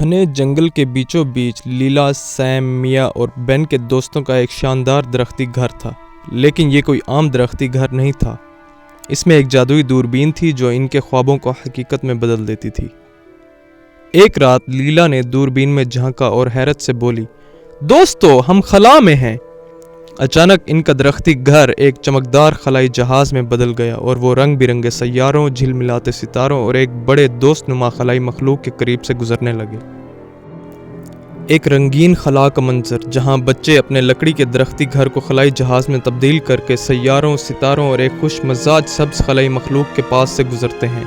گھنے جنگل کے بیچوں بیچ لیلا، سیم، میا اور بین کے دوستوں کا ایک شاندار درختی گھر تھا، لیکن یہ کوئی عام درختی گھر نہیں تھا۔ اس میں ایک جادوئی دوربین تھی جو ان کے خوابوں کو حقیقت میں بدل دیتی تھی۔ ایک رات لیلا نے دوربین میں جھانکا اور حیرت سے بولی، دوستو، ہم خلا میں ہیں۔ اچانک ان کا درختی گھر ایک چمکدار خلائی جہاز میں بدل گیا اور وہ رنگ برنگے سیاروں، جھلملاتے ستاروں اور ایک بڑے دوست نما خلائی مخلوق کے قریب سے گزرنے لگے۔ ایک رنگین خلا کا منظر جہاں بچے اپنے لکڑی کے درختی گھر کو خلائی جہاز میں تبدیل کر کے سیاروں، ستاروں اور ایک خوش مزاج سبز خلائی مخلوق کے پاس سے گزرتے ہیں۔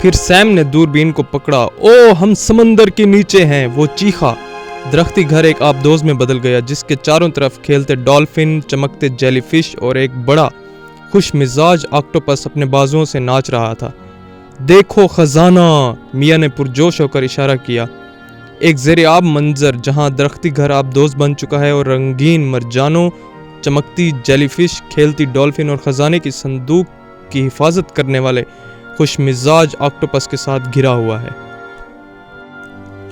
پھر سیم نے دوربین کو پکڑا۔ او، ہم سمندر کے نیچے ہیں، وہ چیخا۔ درختی گھر ایک آبدوز میں بدل گیا جس کے چاروں طرف کھیلتے ڈالفن، چمکتے جیلی فش اور ایک بڑا خوش مزاج آکٹوپس اپنے بازوؤں سے ناچ رہا تھا۔ دیکھو خزانہ، میا نے پرجوش ہو کر اشارہ کیا۔ ایک زیر آب منظر جہاں درختی گھر آبدوز بن چکا ہے اور رنگین مرجانوں، چمکتی جیلی فش، کھیلتی ڈالفن اور خزانے کی صندوق کی حفاظت کرنے والے خوش مزاج آکٹوپس کے ساتھ گھرا ہوا ہے۔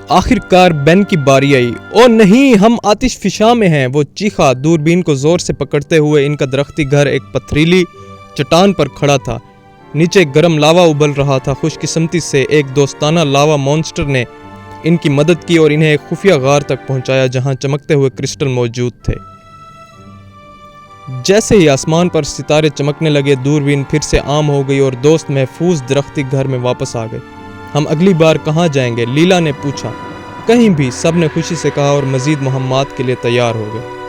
آخر کار بین کی باری آئی۔ او نہیں، ہم آتش فشاں میں ہیں، وہ چیخا۔ دوربین کو زور سے پکڑتے ہوئے ان کا درختی گھر ایک پتھریلی چٹان پر کھڑا تھا۔ نیچے گرم لاوا ابل رہا تھا۔ خوش قسمتی سے ایک دوستانہ لاوا مونسٹر نے ان کی مدد کی اور انہیں ایک خفیہ غار تک پہنچایا جہاں چمکتے ہوئے کرسٹل موجود تھے۔ جیسے ہی آسمان پر ستارے چمکنے لگے، دوربین پھر سے عام ہو گئی اور دوست محفوظ درختی گھر میں واپس آ گئے۔ ہم اگلی بار کہاں جائیں گے؟ لیلا نے پوچھا۔ کہیں بھی، سب نے خوشی سے کہا اور مزید مہمات کے لیے تیار ہو گئے۔